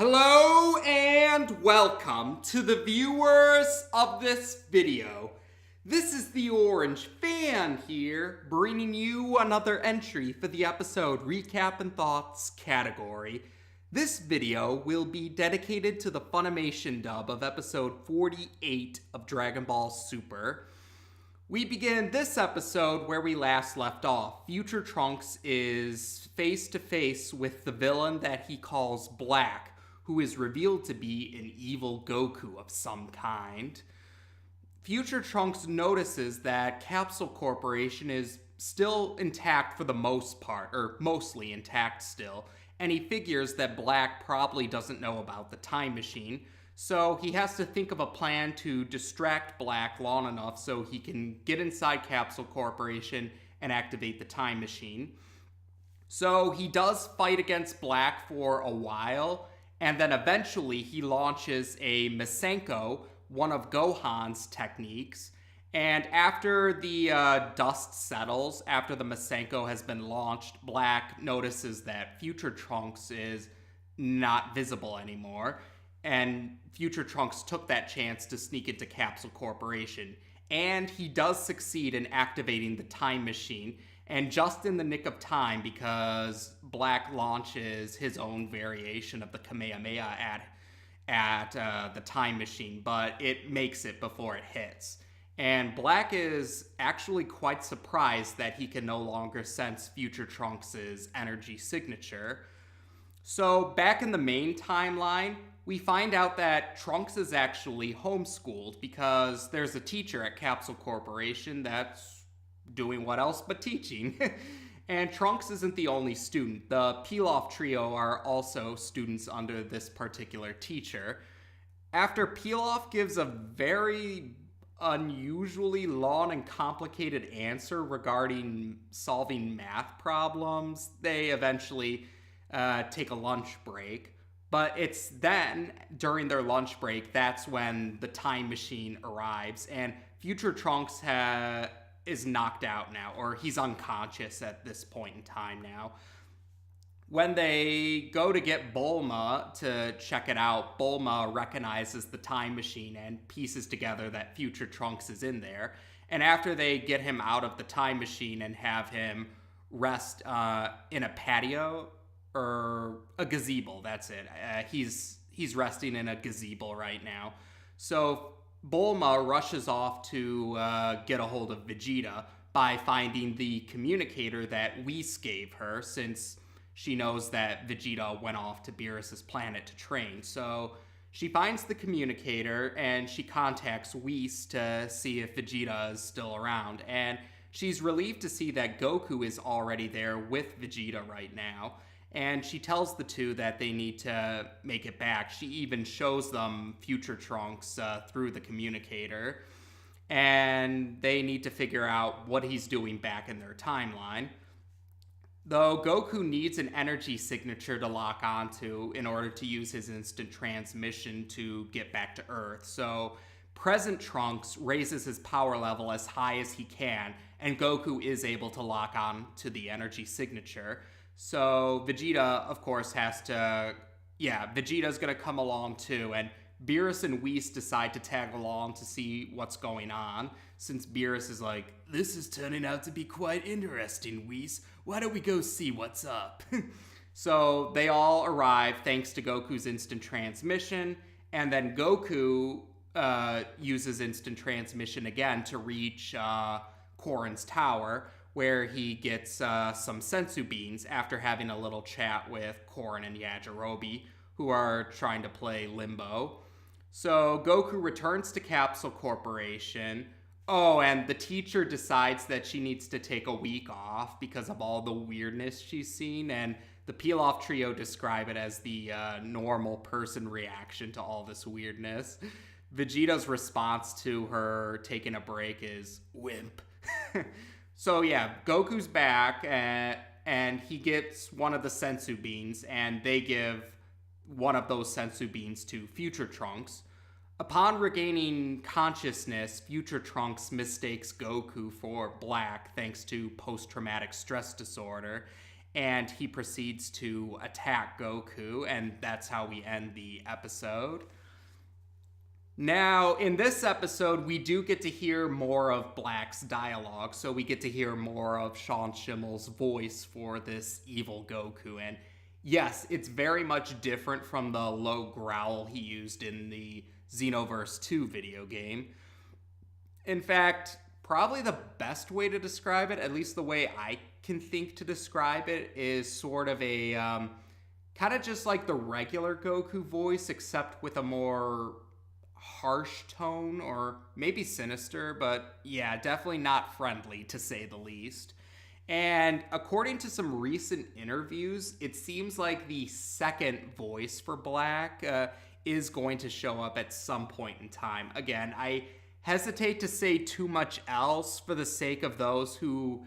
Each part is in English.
Hello and welcome to the viewers of this video. This is the Orange Fan here, bringing you another entry for the episode Recap and Thoughts category. This video will be dedicated to the Funimation dub of episode 48 of Dragonball Super. We begin this episode where we last left off. Future Trunks is face to face with the villain that he calls Black, who is revealed to be an evil Goku of some kind. Future Trunks notices that Capsule Corporation is still intact for the most part, or mostly intact still, and he figures that Black probably doesn't know about the time machine, so he has to think of a plan to distract Black long enough so he can get inside Capsule Corporation and activate the time machine. So he does fight against Black for a while, and then eventually he launches a Masenko, one of Gohan's techniques. And after the dust settles, after the Masenko has been launched, Black notices that Future Trunks is not visible anymore. And Future Trunks took that chance to sneak into Capsule Corporation. And he does succeed in activating the time machine. And just in the nick of time, because Black launches his own variation of the Kamehameha at the time machine, but it makes it before it hits. And Black is actually quite surprised that he can no longer sense Future Trunks' energy signature. So back in the main timeline, we find out that Trunks is actually homeschooled because there's a teacher at Capsule Corporation that's doing what else but teaching. And Trunks isn't the only student. The Pilaf trio are also students under this particular teacher. After Pilaf gives a very unusually long and complicated answer regarding solving math problems, they eventually take a lunch break. But it's then, during their lunch break, that's when the time machine arrives, and Future Trunks is knocked out now, or he's unconscious at this point in time now. When they go to get Bulma to check it out, Bulma recognizes the time machine and pieces together that Future Trunks is in there. And after they get him out of the time machine and have him rest in a patio, or a gazebo, that's it. He's resting in a gazebo right now. So Bulma rushes off to get a hold of Vegeta by finding the communicator that Whis gave her, since she knows that Vegeta went off to Beerus's planet to train. So she finds the communicator and she contacts Whis to see if Vegeta is still around. And she's relieved to see that Goku is already there with Vegeta right now. And she tells the two that they need to make it back. She even shows them Future Trunks through the communicator. And they need to figure out what he's doing back in their timeline. Though Goku needs an energy signature to lock onto in order to use his instant transmission to get back to Earth. So present Trunks raises his power level as high as he can, and Goku is able to lock on to the energy signature. So Vegeta, of course, Vegeta's gonna come along too, and Beerus and Whis decide to tag along to see what's going on, since Beerus is like, "This is turning out to be quite interesting, Whis. Why don't we go see what's up?" So they all arrive thanks to Goku's instant transmission, and then Goku uses instant transmission again to reach Korin's tower, where he gets some Senzu Beans after having a little chat with Korin and Yajirobe, who are trying to play Limbo. So Goku returns to Capsule Corporation. Oh, and the teacher decides that she needs to take a week off because of all the weirdness she's seen, and the Pilaf trio describe it as the normal person reaction to all this weirdness. Vegeta's response to her taking a break is wimp. So yeah, Goku's back, and he gets one of the Senzu Beans, and they give one of those Senzu Beans to Future Trunks. Upon regaining consciousness, Future Trunks mistakes Goku for Black thanks to post-traumatic stress disorder, and he proceeds to attack Goku, and that's how we end the episode. Now, in this episode, we do get to hear more of Black's dialogue, so we get to hear more of Sean Schimmel's voice for this evil Goku, and yes, it's very much different from the low growl he used in the Xenoverse 2 video game. In fact, probably the best way to describe it, at least the way I can think to describe it, is sort of a kind of just like the regular Goku voice, except with a more harsh tone, or maybe sinister, but yeah, definitely not friendly to say the least. And according to some recent interviews, it seems like the second voice for Black is going to show up at some point in time. Again, I hesitate to say too much else for the sake of those who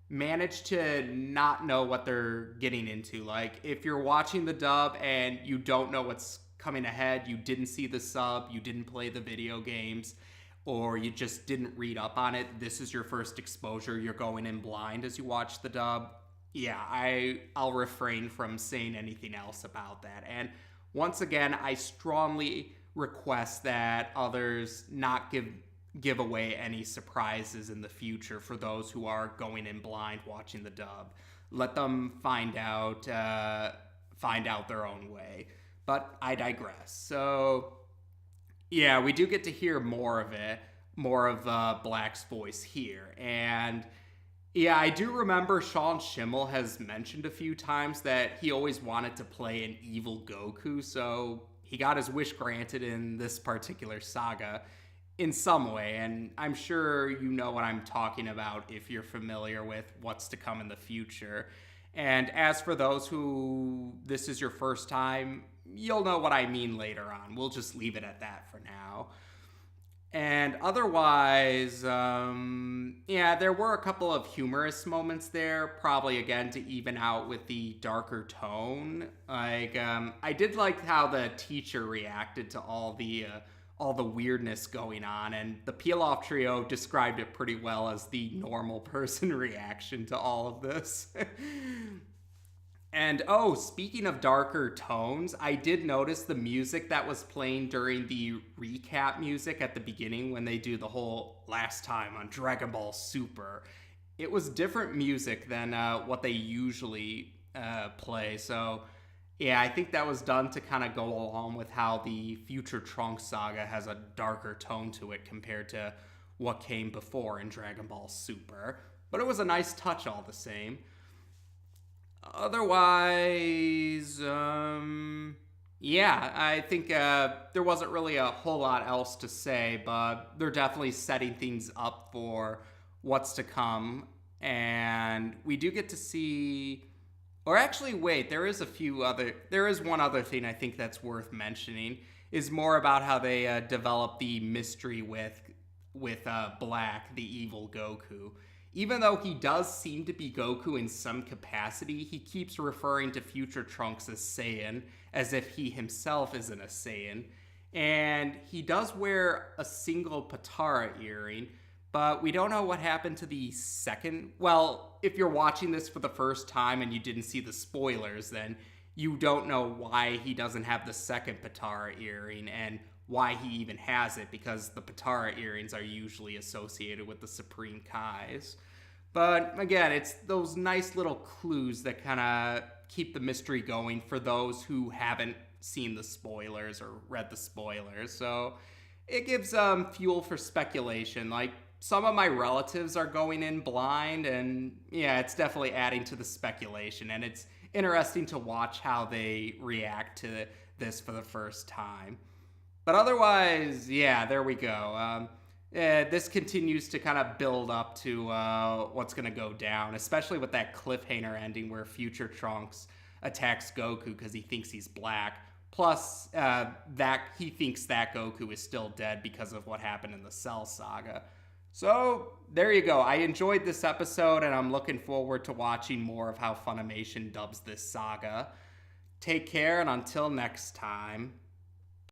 manage to not know what they're getting into. Like, if you're watching the dub and you don't know what's coming ahead, you didn't see the sub, you didn't play the video games, or you just didn't read up on it, this is your first exposure, you're going in blind as you watch the dub, yeah, I'll refrain from saying anything else about that. And once again, I strongly request that others not give away any surprises in the future for those who are going in blind watching the dub. Let them find out their own way. But I digress. So, yeah, we do get to hear more of it, more of Black's voice here. And, yeah, I do remember Sean Schimmel has mentioned a few times that he always wanted to play an evil Goku, so he got his wish granted in this particular saga in some way. And I'm sure you know what I'm talking about if you're familiar with what's to come in the future. And as for those who this is your first time, you'll know what I mean later on. We'll just leave it at that for now. And otherwise, yeah, there were a couple of humorous moments there, probably again to even out with the darker tone. Like, I did like how the teacher reacted to all the weirdness going on, and the Peel-Off Trio described it pretty well as the normal person reaction to all of this. And oh, speaking of darker tones, I did notice the music that was playing during the recap music at the beginning when they do the whole last time on Dragonball Super. It was different music than what they usually play, so yeah, I think that was done to kind of go along with how the Future Trunks saga has a darker tone to it compared to what came before in Dragon Ball Super. But it was a nice touch all the same. Otherwise, yeah, I think there wasn't really a whole lot else to say, but they're definitely setting things up for what's to come. And we do get to see... Or actually, wait, there is one other thing I think that's worth mentioning, is more about how they develop the mystery with Black, the evil Goku. Even though he does seem to be Goku in some capacity, he keeps referring to Future Trunks as Saiyan, as if he himself isn't a Saiyan. And he does wear a single Patara earring, but we don't know what happened to the second. Well, if you're watching this for the first time and you didn't see the spoilers, then you don't know why he doesn't have the second Patara earring and why he even has it, because the Patara earrings are usually associated with the Supreme Kais. But again, it's those nice little clues that kind of keep the mystery going for those who haven't seen the spoilers or read the spoilers. So it gives fuel for speculation. Like, some of my relatives are going in blind, and yeah, it's definitely adding to the speculation, and it's interesting to watch how they react to this for the first time. But otherwise, yeah, there we go. This continues to kind of build up to what's going to go down, especially with that cliffhanger ending where Future Trunks attacks Goku because he thinks he's Black. Plus, that he thinks that Goku is still dead because of what happened in the Cell Saga. So, there you go. I enjoyed this episode, and I'm looking forward to watching more of how Funimation dubs this saga. Take care, and until next time.